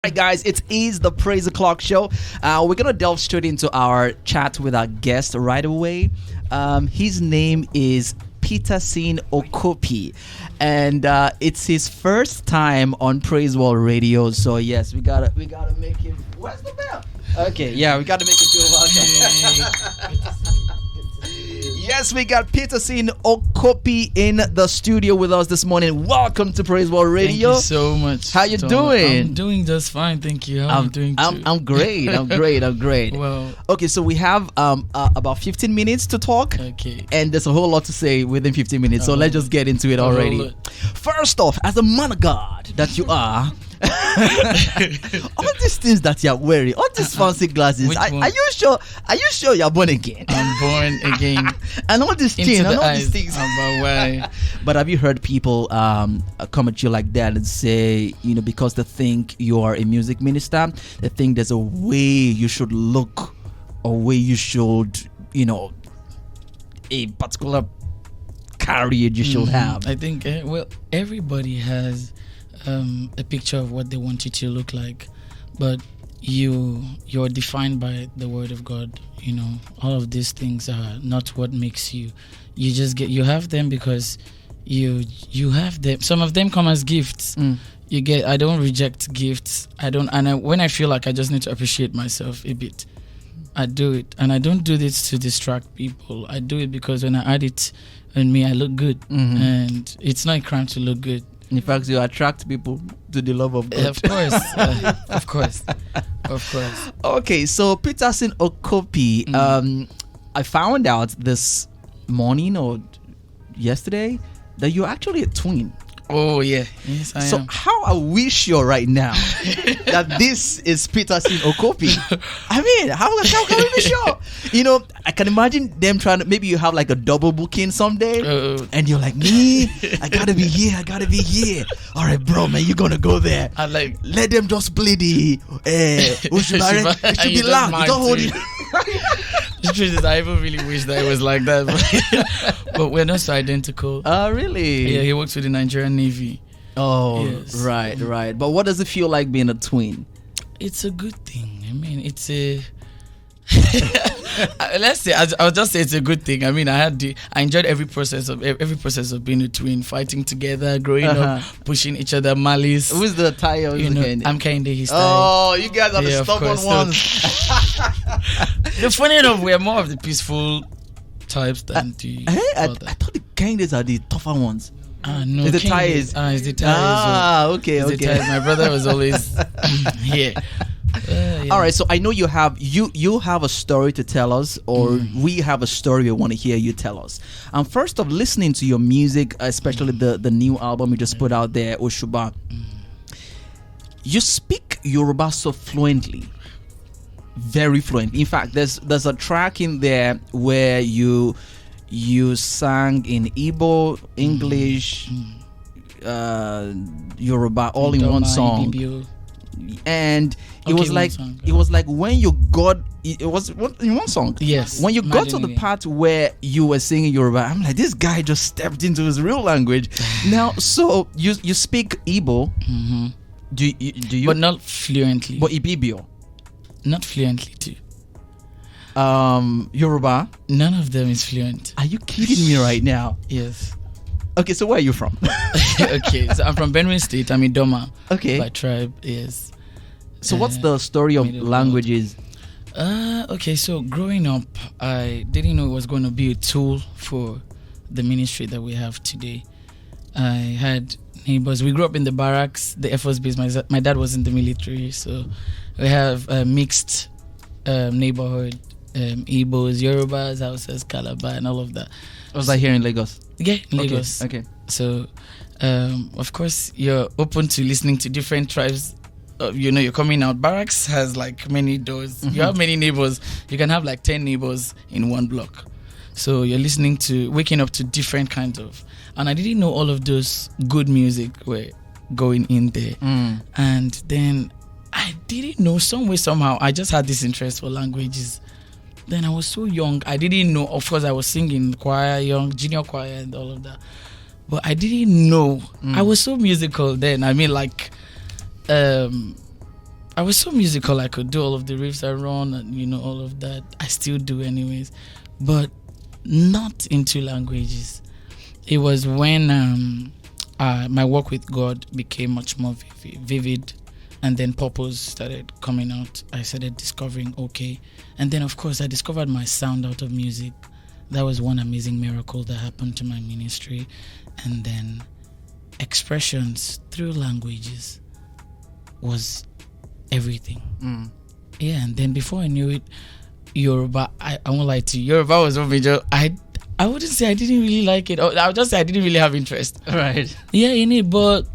Right, guys, it is the Praise O'Clock Show. We're going to delve straight into our chat with our guest right away. His name is Peterson Okopi, and it's his first time on Praiseworld Radio. So yes, we gotta make him. Where's the bell? Okay, yeah, we gotta make him feel welcome. Yes, we got Peterson Okopi in the studio with us this morning. Welcome to Praiseworld Radio. Thank you so much. How you doing? I'm doing just fine, thank you. How are you doing too? I'm great. I'm great. Well, okay, so we have about 15 minutes to talk. Okay. And there's a whole lot to say within 15 minutes. So let's just get into it already. First off, as a man of God that you are, all these things that you're wearing, all these fancy glasses, are you sure? Are you sure you're born again? I'm born again. And all these things, and all these things. Why? But have you heard people come at you like that and say, because they think you are a music minister, they think there's a way you should look, or way you should, a particular carriage you should have? I think, everybody has a picture of what they want you to look like, but you're defined by the word of God. All of these things are not what makes you. You have them because you have them. Some of them come as gifts. I don't reject gifts. When I feel like I just need to appreciate myself a bit, I do it. And I don't do this to distract people. I do it because when I add it on me, I look good. And it's not a crime to look good. In fact, you attract people to the love of God. Of course. Okay, so Peterson Okopi, I found out this morning or yesterday that you're actually a twin. Oh, yeah. Yes, I am. So how are we sure right now that this is Peterson Okopi? I mean, how can we be sure? I can imagine them trying to, maybe you have like a double booking someday, and you're like, me, I gotta be here. All right, bro, man, you're gonna go there. Let them just play the Ushuba. It should be loud. Don't hold it. The truth is, I even really wish that it was like that. But we're not so identical. Oh, really? Yeah, he works with the Nigerian Navy. Oh, yes. Right. But what does it feel like being a twin? It's a good thing. I mean, it's a... Let's say, I'll just say it's a good thing. I mean, I enjoyed every process of being a twin, fighting together, growing up, pushing each other, malice. Who's the tire? I'm Kehinde, he's Oh, you guys are the stubborn ones. The funny enough, we're more of the peaceful types than the I thought the Kehindes are the tougher ones. No, it's the tires. It's the tires. Okay. My brother was always here. Yeah. All right, so I know you have a story to tell us, or we have a story we want to hear you tell us. First off, listening to your music, especially the new album you just put out there, Ushuba, you speak Yoruba so fluently, very fluent. In fact, there's a track in there where you sang in Igbo, English, Yoruba, all in one song. And it was like when you got it was in one song. Yes. When you got to the part where you were singing Yoruba, I'm like, this guy just stepped into his real language. Now, so you speak Igbo. Do you? But not fluently. But Ibibio. Not fluently too. Yoruba. None of them is fluent. Are you kidding me right now? Yes. Okay, so where are you from? Okay, so I'm from Benue State. I'm in Doma. Okay. By tribe, yes. So what's the story of languages? Okay, so growing up, I didn't know it was going to be a tool for the ministry that we have today. I had neighbors. We grew up in the barracks, the Air Force base. My dad was in the military, so we have a mixed neighborhood. Igbos, Yorubas, Hausas, Calabar, and all of that. Was that here in Lagos? Yeah, in Lagos. Okay. So, of course, you're open to listening to different tribes. You're coming out. Barracks has like many doors. You have many neighbors. You can have like 10 neighbors in one block. So you're waking up to different kinds of. And I didn't know all of those good music were going in there. And then I didn't know, somehow, I just had this interest for languages. Then I was so young, I didn't know. Of course, I was singing choir, junior choir and all of that. But I didn't know. I was so musical then. I mean, like, I was so musical. I could do all of the riffs I run and, all of that. I still do anyways. But not into languages. It was when my work with God became much more vivid, and then purpose started coming out. I started discovering okay, and then of course I discovered my sound out of music. That was one amazing miracle that happened to my ministry. And then expressions through languages was everything. Yeah, and then before I knew it, Yoruba, I won't lie to you, Yoruba was one major. I wouldn't say I didn't really like it. I would just say I didn't really have interest. Right. Yeah, in it, but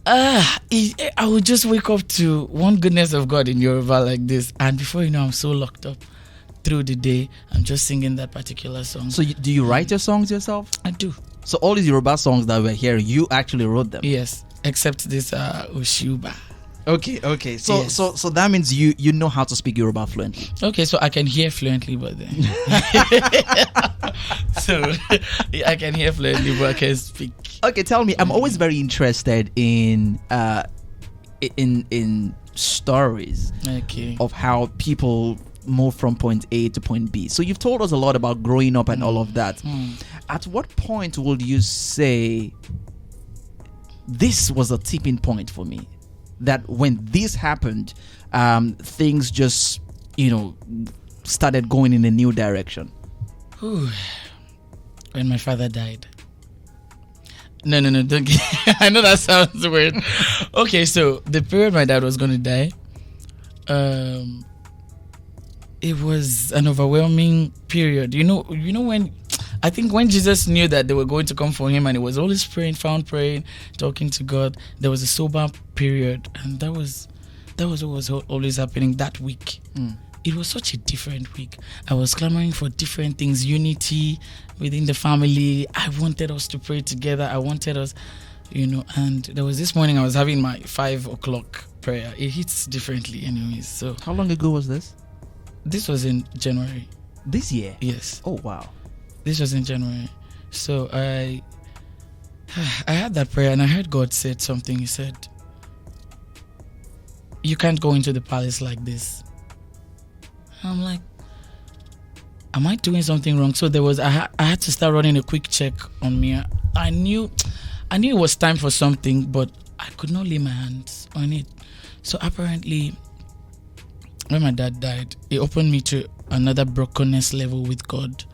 I would just wake up to one goodness of God in Yoruba like this, and before you know, I'm so locked up through the day. I'm just singing that particular song. So do you write your songs yourself? I do. So all these Yoruba songs that we're hearing, you actually wrote them? Yes, except this Ushuba. Okay. So Yes. so that means you know how to speak Yoruba fluently. Okay, so I can hear fluently, but then so I can hear fluently, but I can speak. Okay, tell me. I'm always very interested in stories Okay. of how people move from point A to point B. So you've told us a lot about growing up and all of that. At what point would you say this was a tipping point for me? That when this happened, things just, started going in a new direction. When my father died. No, don't get I know that sounds weird. Okay, so the period my dad was going to die, it was an overwhelming period. When I think when Jesus knew that they were going to come for him, and he was always praying, talking to God, there was a sober period, and that was what was always happening that week. It was such a different week. I was clamoring for different things, unity within the family. I wanted us to pray together. I wanted us, and there was this morning I was having my 5 o'clock prayer. It hits differently anyways. So How long ago was this? This was in January. This year? Yes. Oh, wow. This was in January. So I had that prayer, and I heard God said something. He said, "You can't go into the palace like this." I'm like, am I doing something wrong? So I had to start running a quick check on me. I knew it was time for something, but I could not lay my hands on it. So apparently, when my dad died, it opened me to another brokenness level with God.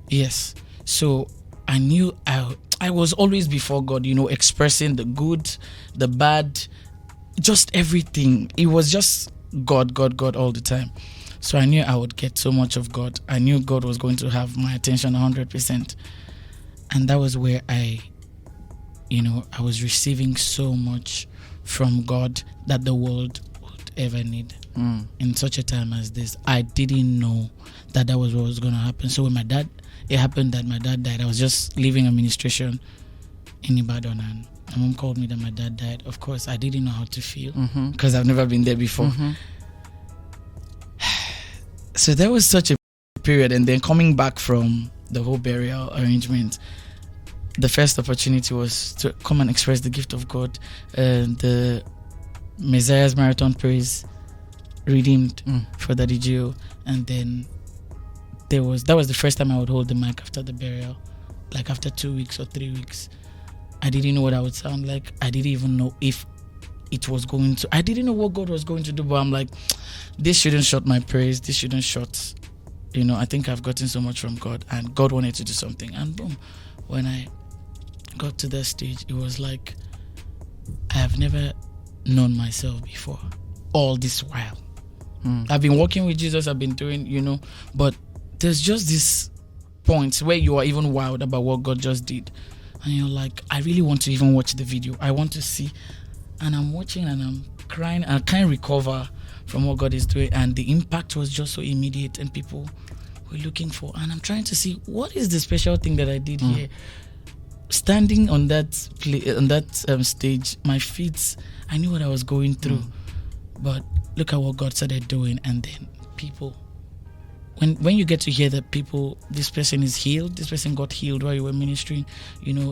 Yes. So I knew I was always before God, expressing the good, the bad, just everything. It was just God all the time. So I knew I would get so much of God. I knew God was going to have my attention 100%. And that was where I was receiving so much from God that the world would ever need. In such a time as this, I didn't know that was what was going to happen. So when it happened that my dad died, I was just leaving administration in Ibadan, and my mom called me that my dad died. Of course, I didn't know how to feel because I've never been there before. So there was such a period, and then coming back from the whole burial arrangement, the first opportunity was to come and express the gift of God. The Messiah's Marathon Praise redeemed for Daddy Gio, and then that was the first time I would hold the mic after the burial. Like after 2 weeks or 3 weeks, I didn't know what I would sound like. I didn't even know if it was going to. I didn't know what God was going to do, but I'm like, this shouldn't shut my praise. This shouldn't shut. I think I've gotten so much from God, and God wanted to do something. And boom, when I got to that stage, it was like I have never known myself before. All this while, I've been working with Jesus. I've been doing, but there's just this point where you are even wild about what God just did, and you're like, I really want to even watch the video. I want to see, and I'm watching and I'm crying. I can't recover from what God is doing, and the impact was just so immediate, and people were looking for, and I'm trying to see what is the special thing that I did here. Standing on that stage, my feet, I knew what I was going through, but look at what God started doing. And then people, when you get to hear that people, this person is healed, this person got healed while you were ministering,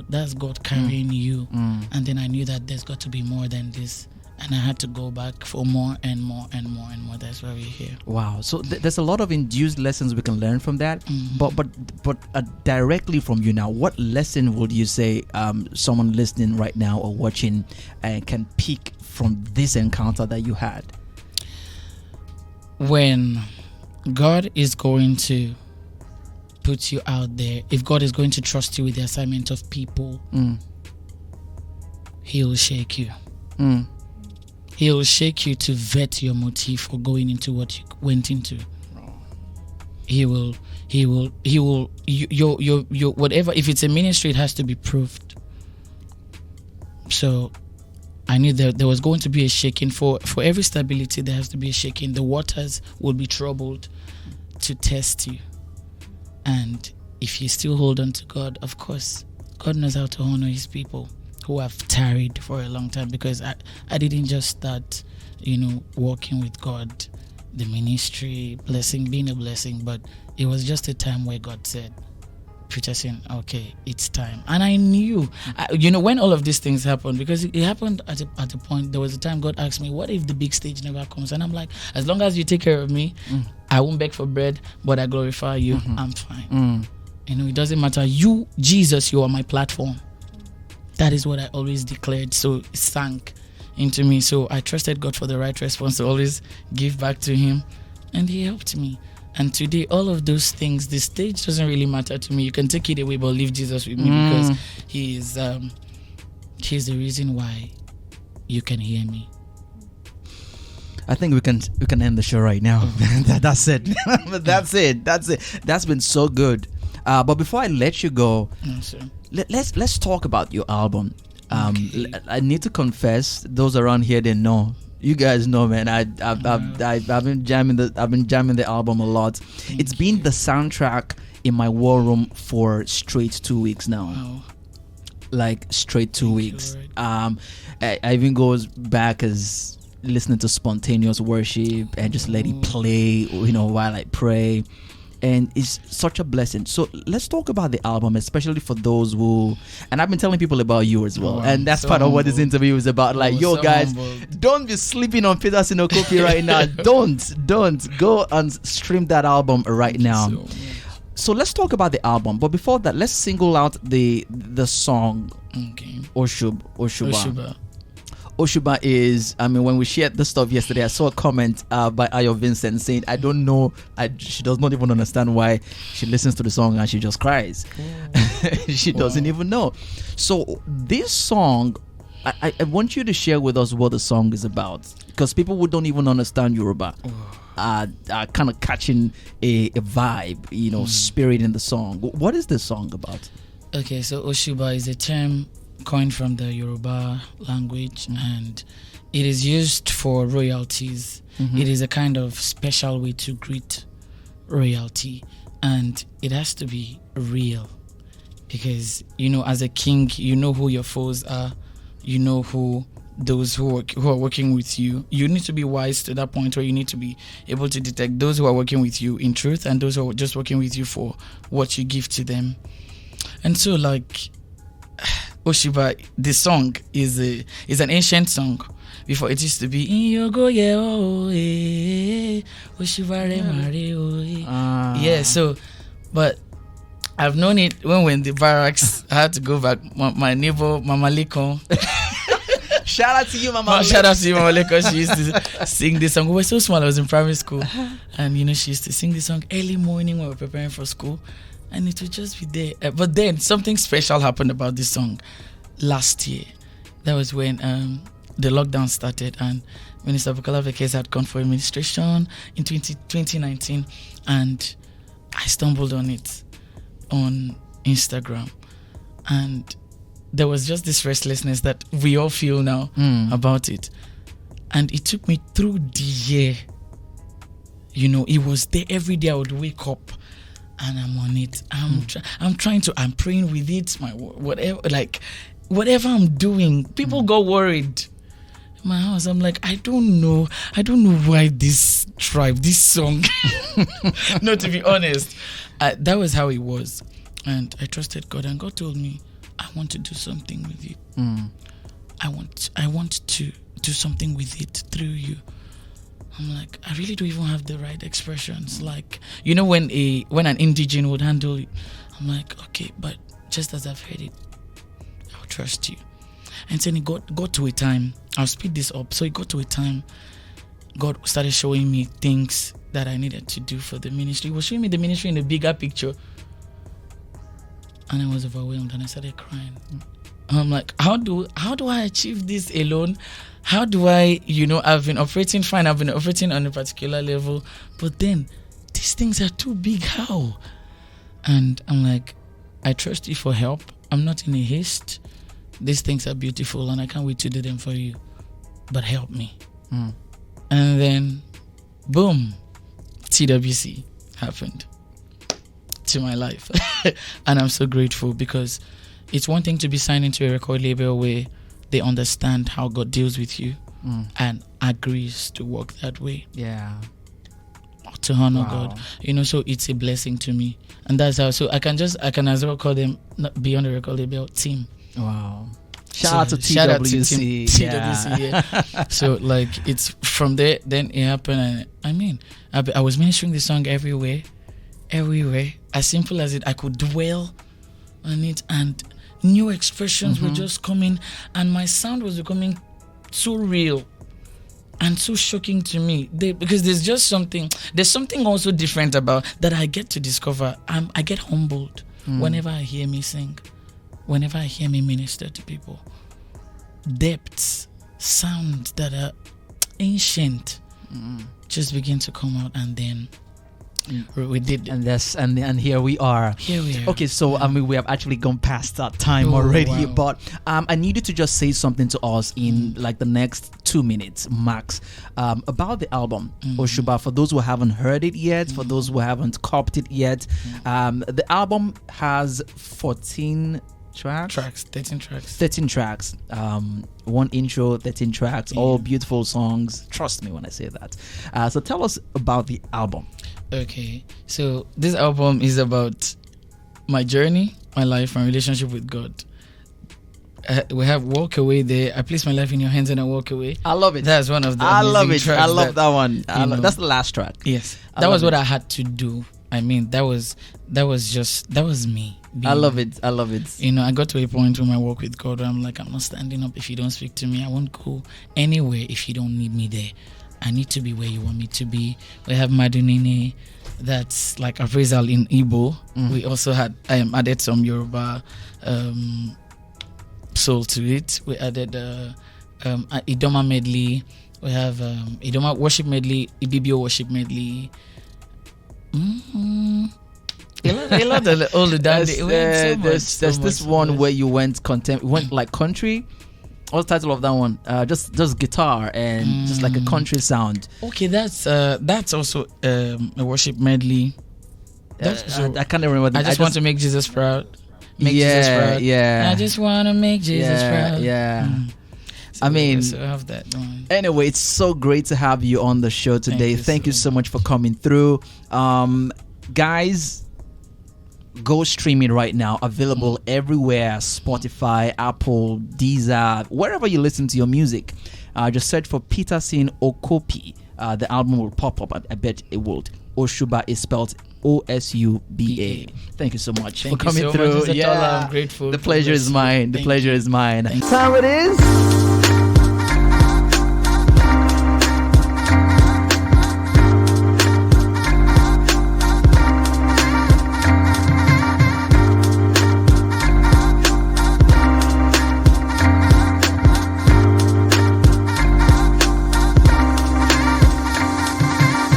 that's God carrying you. And then I knew that there's got to be more than this. and I had to go back for more and more and more and more. That's why we're here. Wow. So there's a lot of induced lessons we can learn from that. But directly from you now, what lesson would you say someone listening right now or watching can pick from this encounter that you had? When God is going to put you out there, if God is going to trust you with the assignment of people, He will shake you. He will shake you to vet your motive for going into what you went into. He will your whatever. If it's a ministry, it has to be proved. So I knew that there was going to be a shaking. For every stability, there has to be a shaking. The waters will be troubled to test you. And if you still hold on to God, of course, God knows how to honor His people who have tarried for a long time. Because I didn't just start, walking with God, the ministry, being a blessing, but it was just a time where God said, Peterson, okay, it's time. And I knew, when all of these things happened, because it happened at a point, there was a time God asked me, what if the big stage never comes? And I'm like, as long as you take care of me, I won't beg for bread, but I glorify you. I'm fine. It doesn't matter. You, Jesus, you are my platform. That is what I always declared. So it sank into me. So I trusted God for the right response to always give back to Him. And He helped me. And today, all of those things, the stage doesn't really matter to me. You can take it away, but leave Jesus with me because He's the reason why you can hear me. I think we can end the show right now. That's it. That's it. That's been so good. But before I let you go, let's talk about your album. I need to confess, those around here, they know. You guys know, man. I've been jamming the album a lot. It's been the soundtrack in my war room for straight 2 weeks now. Wow. Like straight 2 weeks. I even goes back as listening to spontaneous worship and just let it play, while I pray. And it's such a blessing. So let's talk about the album, especially for those who, and I've been telling people about you as well. And that's part of what this interview is about. Like, yo, guys, don't be sleeping on Peterson Okupi right now. Don't go and stream that album right now. So let's talk about the album. But before that, let's single out the song Ushuba. Ushuba is, when we shared this stuff yesterday, I saw a comment by Ayo Vincent saying, I don't know, she does not even understand why she listens to the song and she just cries. She doesn't even know. So this song, I want you to share with us what the song is about, because people who don't even understand Yoruba are kind of catching a vibe, spirit in the song. What is this song about? Okay, so Ushuba is a term coined from the Yoruba language, and it is used for royalties. It is a kind of special way to greet royalty, and it has to be real, because as a king, you know who your foes are, you know who those who are working with you. You need to be wise to that point where you need to be able to detect those who are working with you in truth and those who are just working with you for what you give to them. And so, like, Ushuba, the song is an ancient song. Before it used to be yeah. So, but I've known it when the barracks I had to go back. My neighbor Mama Leko. Shout out to you, Mama. Shout out to you, Mama Leko. She used to sing this song. We were so small. I was in primary school, and she used to sing this song early morning when we were preparing for school. And it would just be there. But then something special happened about this song last year. That was when the lockdown started, and Minister Bukola Vekes had gone for administration in 2019, and I stumbled on it on Instagram, and there was just this restlessness that we all feel now about it. And it took me through the year. It was there every day. I would wake up and I'm on it. I'm praying with it. Whatever I'm doing, people got worried. In my house, I'm like, I don't know why this song. No, to be honest, that was how it was. And I trusted God, and God told me, I want to do something with it. I want to do something with it through you. I'm like, I really don't even have the right expressions. Like, when an indigene would handle it, I'm like, okay, but just as I've heard it, I'll trust you. And then it got to a time, I'll speed this up. So it got to a time, God started showing me things that I needed to do for the ministry. He was showing me the ministry in a bigger picture. And I was overwhelmed and I started crying. I'm like, how do I achieve this alone? How do I, I've been operating fine. I've been operating on a particular level. But then these things are too big. How? And I'm like, I trust you for help. I'm not in a haste. These things are beautiful and I can't wait to do them for you. But help me. And then, boom, TWC happened to my life. And I'm so grateful because it's one thing to be signed into a record label where they understand how God deals with you and agrees to work that way. Yeah. To honor God. So it's a blessing to me. And that's how, so I can as well call them, not beyond the record label, team. Wow. Shout out to TWC. TWC, yeah. So like it's from there, then it happened. And I was ministering the song everywhere. As simple as it, I could dwell on it and new expressions were just coming and my sound was becoming so real and so shocking to me because there's something also different about that I get to discover. I get humbled whenever I hear me sing, whenever I hear me minister to people. Depths, sounds that are ancient just begin to come out, and then we did, and here we are. Okay, so we have actually gone past that time already. Wow. But I needed to just say something to us in like the next 2 minutes max about the album Ushuba. For those who haven't heard it yet, for those who haven't copped it yet, the album has 13 tracks. 13 tracks. One intro, 13 tracks, all beautiful songs. Trust me when I say that. So tell us about the album. Okay, so this album is about my journey, my life, my relationship with God. We have Walk Away there. I place my life in your hands and I walk away. I love it. That's one of the I love it. tracks. I love that one. That's the last track. Yes, that was what I had to do. That was me. I love it. I got to a point in my walk with God where I'm like, I'm not standing up if you don't speak to me. I won't go anywhere if you don't need me there. I need to be where you want me to be. We have Madunini, that's like appraisal in Igbo. We also had added some Yoruba soul to it. We added Idoma medley. We have Idoma worship medley, Ibibio worship medley. A lot of all the there's this one where you went like country. What's the title of that one? Just guitar and just like a country sound. Okay, that's also a worship medley. I can't remember. I just want to make Jesus proud. Jesus proud. Yeah. I just want to make Jesus proud. Yeah. So I have that one. Anyway, it's so great to have you on the show today. Thank you so much for coming through. Guys, go stream it right now. Available everywhere: Spotify, Apple, Deezer, wherever you listen to your music. Just search for Peterson Okopi. The album will pop up. I bet it will. Ushuba is spelled Osuba. Thank you so much for coming through. I'm grateful. The pleasure is mine. The pleasure is mine. That's how it is.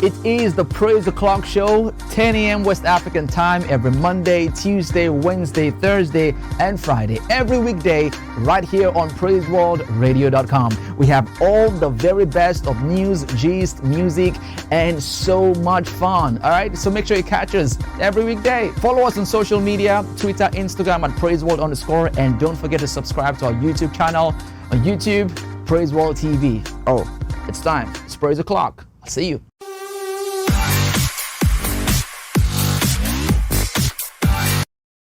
It is the Praise the Clock Show, 10 a.m. West African time, every Monday, Tuesday, Wednesday, Thursday, and Friday. Every weekday, right here on PraiseworldRadio.com. We have all the very best of news, gist, music, and so much fun. All right, so make sure you catch us every weekday. Follow us on social media, Twitter, Instagram at PraiseWorld_, and don't forget to subscribe to our YouTube channel on YouTube, Praiseworld TV. Oh, it's time. It's Praise the Clock. I'll see you.